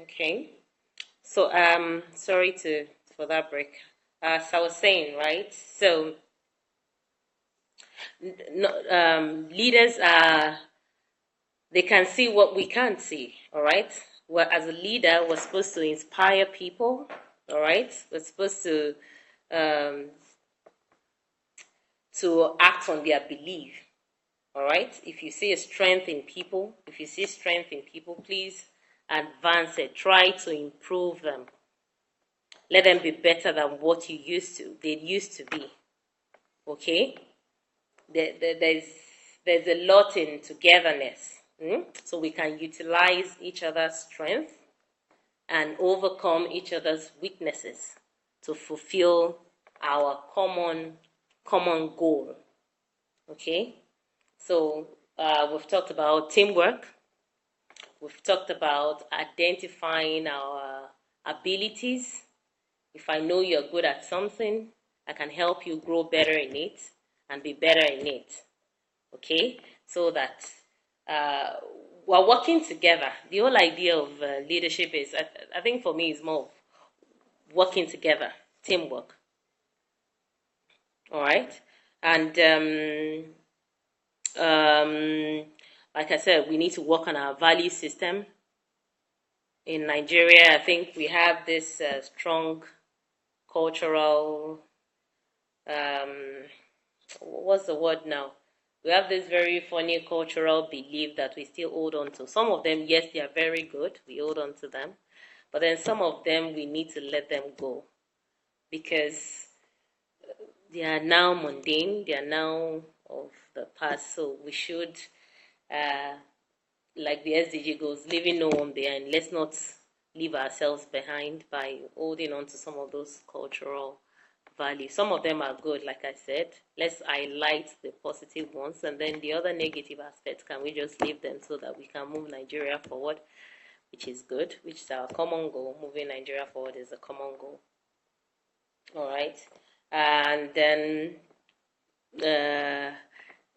Okay. So sorry for that break. As I was saying, right? So leaders are they can see what we can't see. All right. Well, as a leader, we're supposed to inspire people. All right. We're supposed um, to act on their belief. All right. If you see a strength in people, please advance it. Try to improve them. Let them be better than what they used to be. Okay. There's a lot in togetherness. So we can utilize each other's strength and overcome each other's weaknesses to fulfill our common goal. Okay. So we've talked about teamwork. We've talked about identifying our abilities. If I know you're good at something, I can help you grow better in it and be better in it. Okay? So that we're working together. The whole idea of leadership is, I think for me, is more working together, teamwork. All right? And like I said, we need to work on our value system. In Nigeria, I think we have this strong cultural, what's the word now? We have this very funny cultural belief that we still hold on to. Some of them, yes, they are very good. We hold on to them. But then some of them, we need to let them go. Because they are now mundane. They are now of the past. So we should, like the SDG goes, leaving no one behind. Let's not leave ourselves behind by holding on to some of those cultural values. Some of them are good, like I said. Let's highlight the positive ones, and then the other negative aspects, can we just leave them so that we can move Nigeria forward, which is good, which is our common goal. Moving Nigeria forward is a common goal. All right. And then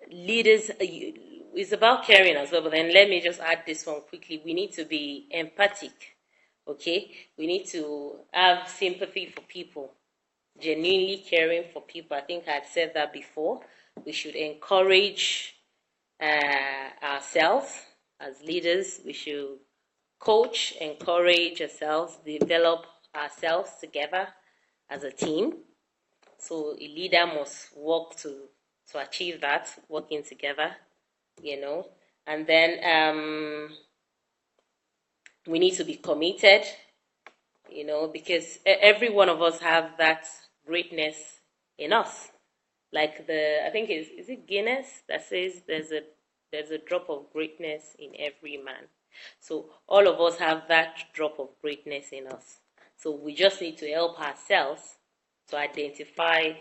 leaders, it's about caring as well, but then let me just add this one quickly. We need to be empathic, okay? We need to have sympathy for people, genuinely caring for people. I think I've said that before. We should encourage ourselves as leaders. We should coach, encourage ourselves, develop ourselves together as a team. So a leader must work to achieve that, working together, And then we need to be committed, because every one of us have that greatness in us. Like I think is it Guinness that says there's a drop of greatness in every man. So all of us have that drop of greatness in us. So we just need to help ourselves to identify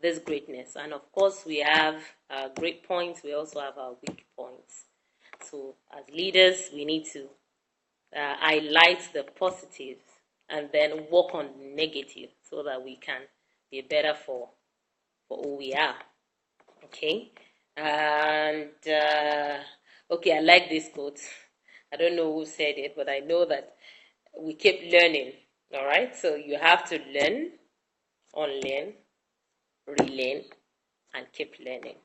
this greatness. And of course, we have our great points. We also have our weak points. So as leaders, we need to highlight the positives and then work on the negative so that we can be better for who we are. Okay? And, okay, I like this quote. I don't know who said it, but I know that we keep learning. All right? So you have to learn, unlearn, relearn, and keep learning.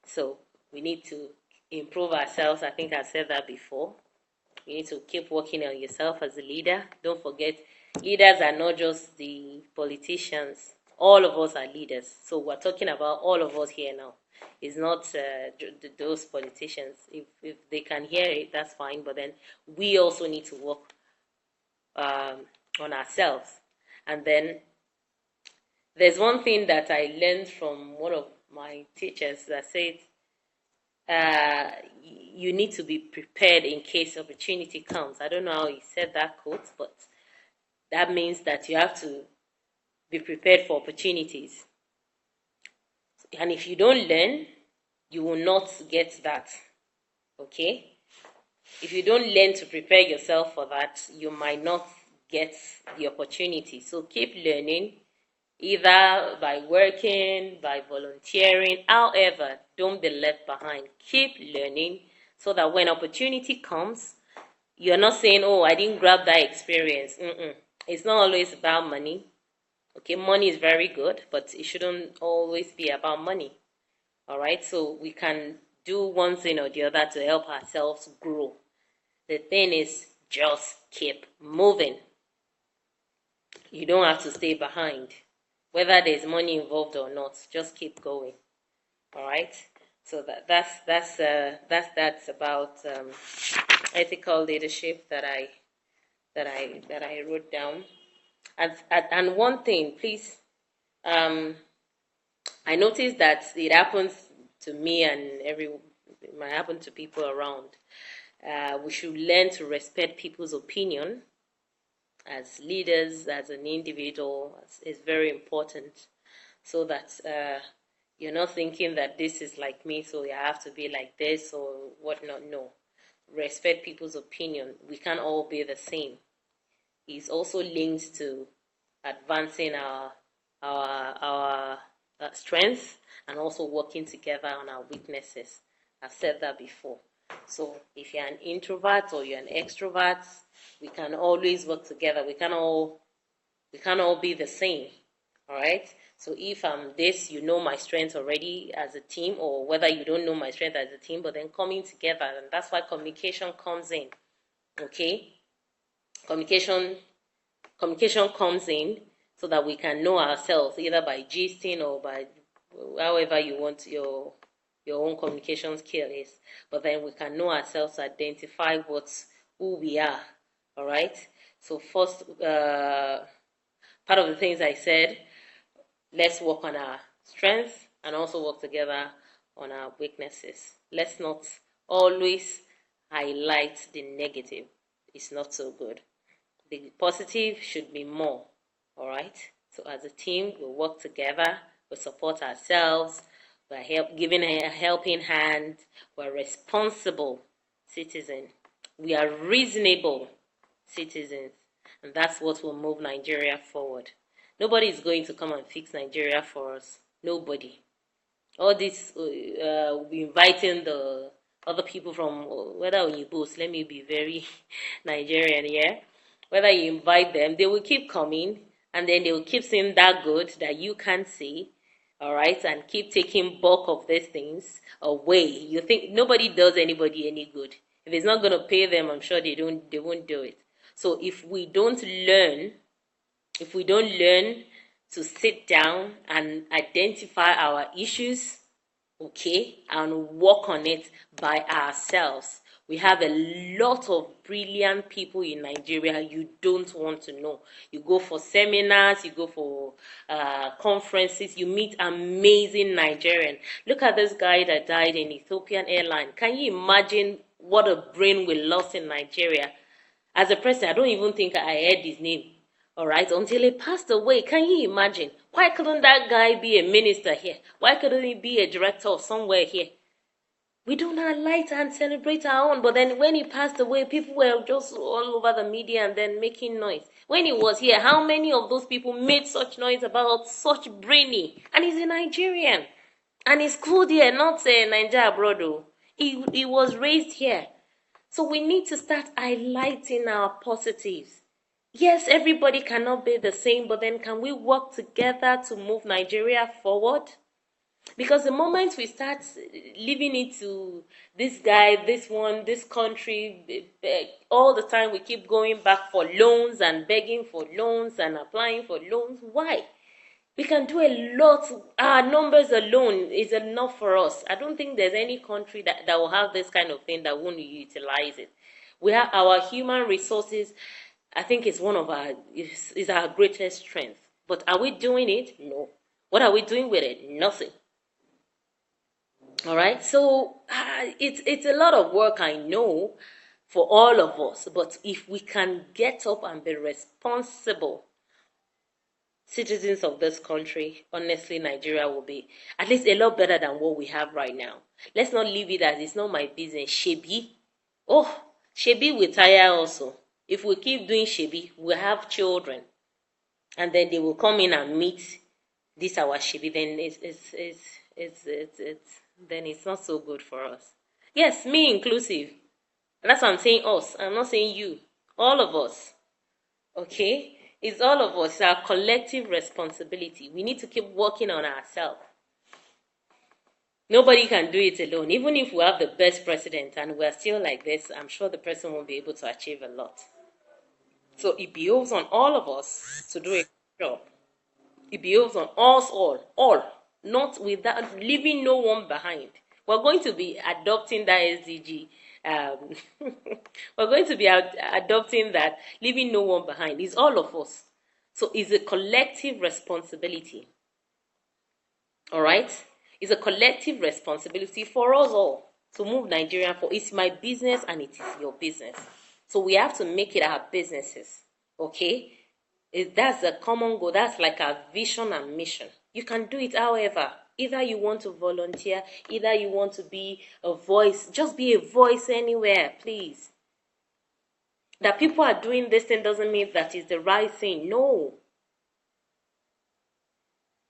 So we need to improve ourselves. I think I said that before. You need to keep working on yourself as a leader. Don't forget, leaders are not just the politicians. All of us are leaders. So we're talking about all of us here now. It's not those politicians. If they can hear it, that's fine. But then we also need to work on ourselves. And then there's one thing that I learned from one of my teachers that said, you need to be prepared in case opportunity comes. I don't know how he said that quote, but that means that you have to be prepared for opportunities. And if you don't learn, you will not get that. Okay? If you don't learn to prepare yourself for that, you might not get the opportunity. So keep learning, either by working, by volunteering. However, don't be left behind. Keep learning so that when opportunity comes, You're not saying, oh, I didn't grab that experience. It's not always about money. Okay, money is very good, but it shouldn't always be about money. All right, so we can do one thing or the other to help ourselves grow. The thing is, just keep moving. You don't have to stay behind. Whether there's money involved or not, just keep going. All right. So that's about ethical leadership that I wrote down. And one thing, please, I noticed that it happens to me and it might happen to people around. We should learn to respect people's opinion as leaders, as an individual. Is very important, so that you're not thinking that this is like me, so you have to be like this or whatnot. No, respect people's opinion. We can't all be the same. It's also linked to advancing our strengths and also working together on our weaknesses. I've said that before. So if you're an introvert or you're an extrovert, we can always work together. We can't all be the same. All right. So if I'm this, you know my strength already as a team, or whether you don't know my strength as a team, but then coming together, and that's why communication comes in. Okay. Communication comes in so that we can know ourselves, either by gisting or by however you want your own communication skill is. But then we can know ourselves, identify who we are. All right. So first, part of the things I said, let's work on our strengths and also work together on our weaknesses. Let's not always highlight the negative. It's not so good. The positive should be more. All right. So as a team, we work together. We support ourselves. We're giving a helping hand. We're responsible citizens. We are reasonable citizens. And that's what will move Nigeria forward. Nobody is going to come and fix Nigeria for us. Nobody. All this, we'll be inviting the other people from, whether Oyinbos, let me be very Nigerian here. Whether you invite them, they will keep coming, and then they will keep seeing that good that you can't see. All right, and keep taking bulk of these things away. You think nobody does anybody any good. If it's not going to pay them, I'm sure they won't do it. So if we don't learn to sit down and identify our issues, okay, and work on it by ourselves, we have a lot of brilliant people in Nigeria you don't want to know. You go for seminars, you go for conferences, you meet amazing Nigerians. Look at this guy that died in Ethiopian Airline. Can you imagine what a brain we lost in Nigeria? As a person, I don't even think I heard his name. All right, until he passed away. Can you imagine? Why couldn't that guy be a minister here? Why couldn't he be a director of somewhere here? We don't highlight and celebrate our own, but then when he passed away, people were just all over the media and then making noise. When he was here, how many of those people made such noise about such brainy? And he's a Nigerian. And he's schooled here, not Nigeria abroad. He was raised here. So we need to start highlighting our positives. Yes, everybody cannot be the same, but then can we work together to move Nigeria forward? Because the moment we start leaving it to this guy, this one, this country, all the time we keep going back for loans and begging for loans and applying for loans. Why? We can do a lot. Our numbers alone is enough for us. I don't think there's any country that will have this kind of thing that won't utilize it. We have our human resources. I think it's one of is our greatest strength. But are we doing it? No. What are we doing with it? Nothing. All right, so it's a lot of work, I know, for all of us. But if we can get up and be responsible citizens of this country, honestly, Nigeria will be at least a lot better than what we have right now. Let's not leave it as it's not my business. Shebi. Oh, Shebi will tire also. If we keep doing Shebi, we'll have children. And then they will come in and meet this our Shebi. Then then it's not so good for us. Yes, me inclusive. That's why I'm saying us. I'm not saying you. All of us. Okay? It's all of us. It's our collective responsibility. We need to keep working on ourselves. Nobody can do it alone. Even if we have the best president and we're still like this, I'm sure the person won't be able to achieve a lot. So it behoves on all of us to do a job. It behoves on us all, not without leaving no one behind. We're going to be adopting that SDG. We're going to be adopting that, leaving no one behind. It's all of us. So it's a collective responsibility. All right? It's a collective responsibility for us all to move Nigeria forward. It's my business and it is your business. So we have to make it our businesses. Okay? That's a common goal. That's like our vision and mission. You can do it however. Either you want to volunteer, either you want to be a voice. Just be a voice anywhere, please. That people are doing this thing doesn't mean that is the right thing. No.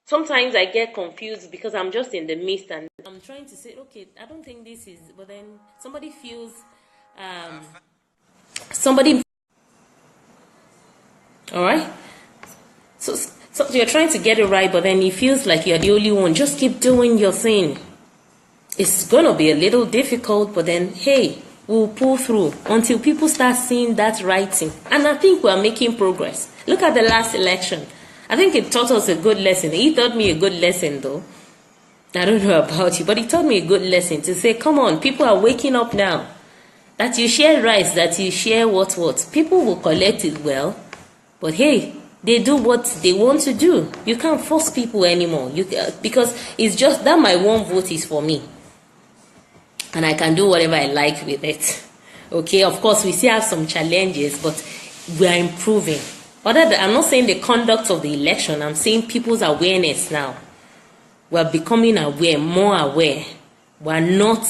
Sometimes I get confused because I'm just in the midst and I'm trying to say, okay, I don't think this is, but then somebody feels, all right? So you're trying to get it right, but then it feels like you're the only one. Just keep doing your thing. It's going to be a little difficult, but then, hey, we'll pull through until people start seeing that writing. And I think we're making progress. Look at the last election. I think it taught us a good lesson. He taught me a good lesson, though. I don't know about you, but he taught me a good lesson to say, come on, people are waking up now. That you share rice, that you share what. People will collect it well, but hey, they do what they want to do. You can't force people anymore. Because it's just that my one vote is for me. And I can do whatever I like with it. Okay, of course, we still have some challenges, but we are improving. I'm not saying the conduct of the election. I'm saying people's awareness now. We're becoming aware, more aware. We're not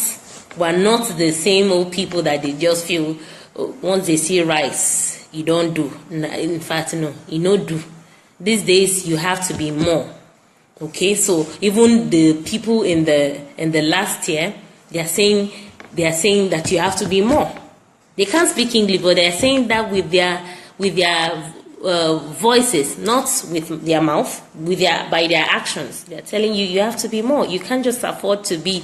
the same old people that they just feel once they see rice, you don't do. In fact, no, you don't do. These days, you have to be more. Okay, so even the people in the last year, they are saying that you have to be more. They can't speak English, but they are saying that with their voices, not with their mouth, by their actions. They're telling you have to be more. You can't just afford to be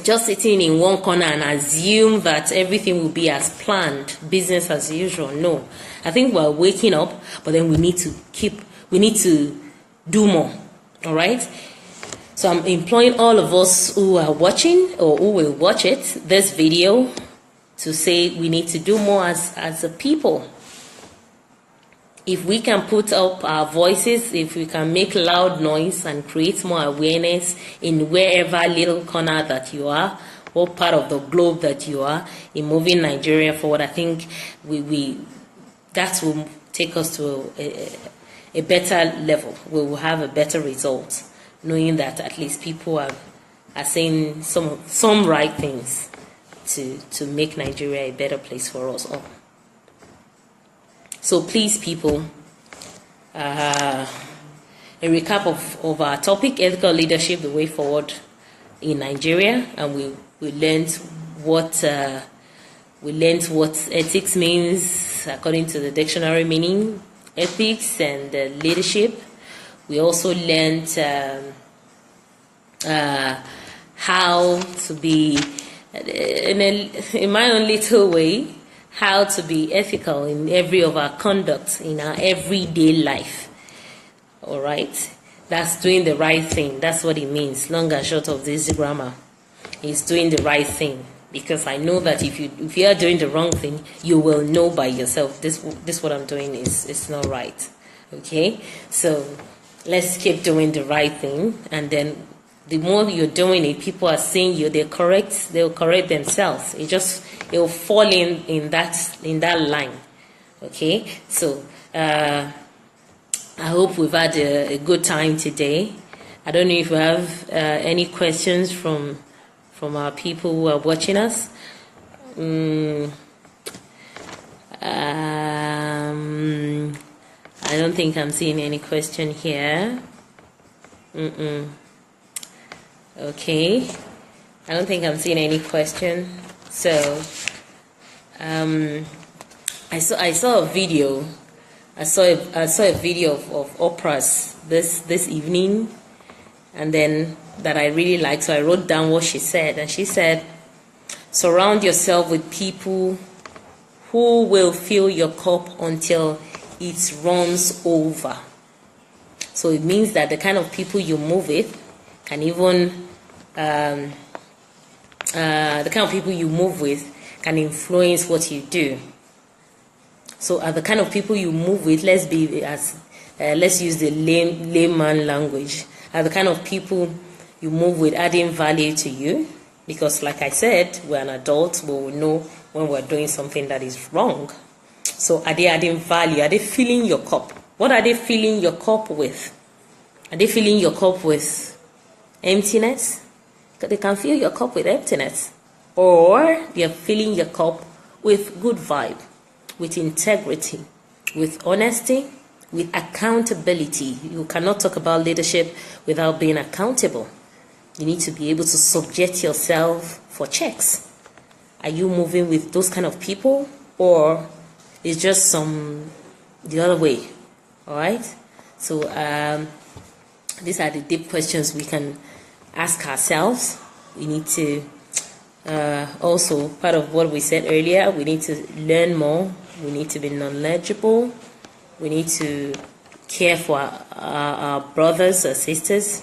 just sitting in one corner and assume that everything will be as planned, business as usual. No, I think we're waking up, but then we need to do more. All right. So I'm imploring all of us who are watching or who will watch this video to say we need to do more as a people. If we can put up our voices, if we can make loud noise and create more awareness in wherever little corner that you are, what part of the globe that you are, in moving Nigeria forward, I think that will take us to a better level. We will have a better result, knowing that at least people are saying some right things to make Nigeria a better place for us all. So please, people, a recap of our topic: ethical leadership, the way forward in Nigeria, and we learned what ethics means according to the dictionary meaning, ethics and leadership. We also learned how to be, in my own little way, how to be ethical in every of our conduct in our everyday life. All right, that's doing the right thing. That's what it means. Long and short of this grammar is doing the right thing. Because I know that if you are doing the wrong thing, you will know by yourself. This what I'm doing is not right. Okay, so let's keep doing the right thing, and then the more you're doing it, people are seeing you. They'll correct themselves. It'll fall in that line. Okay, so I hope we've had a good time today. I don't know if we have any questions from our people who are watching us. I don't think I'm seeing any question here. Okay, I don't think I'm seeing any question. So I saw a video. I saw a video of operas this evening, and then that I really liked. So I wrote down what she said, and she said, "Surround yourself with people who will fill your cup until it runs over." So it means that the kind of people you move with can even the kind of people you move with can influence what you do. So the kind of people you move with, let's use the layman language. The kind of people you move with adding value to you, because like I said, we're an adult, but we know when we're doing something that is wrong. So are they adding value? Are they filling your cup? What are they filling your cup with? Are they filling your cup with emptiness? They can fill your cup with emptiness. Or they are filling your cup with good vibe, with integrity, with honesty, with accountability. You cannot talk about leadership without being accountable. You need to be able to subject yourself for checks. Are you moving with those kind of people, or is just the other way? All right. So these are the deep questions we can ask ourselves. We need to also, part of what we said earlier, we need to learn more. We need to be knowledgeable. We need to care for our brothers or sisters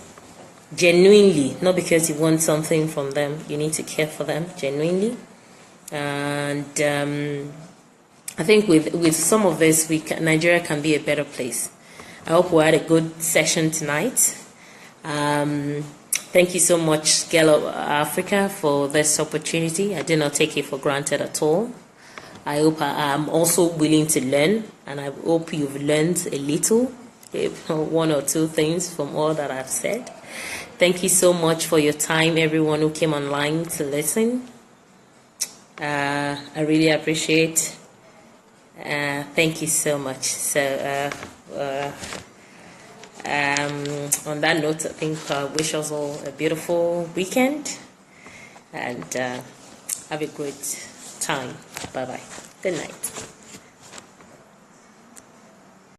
genuinely, not because you want something from them. You need to care for them genuinely. And I think with some of this, Nigeria can be a better place. I hope we had a good session tonight. Thank you so much, Girlhubafrica, for this opportunity. I did not take it for granted at all. I hope I'm also willing to learn, and I hope you've learned a little, one or two things from all that I've said. Thank you so much for your time, everyone who came online to listen. I really appreciate. Thank you so much. So on that note, I think wish us all a beautiful weekend, and have a great time. Bye bye. Good night.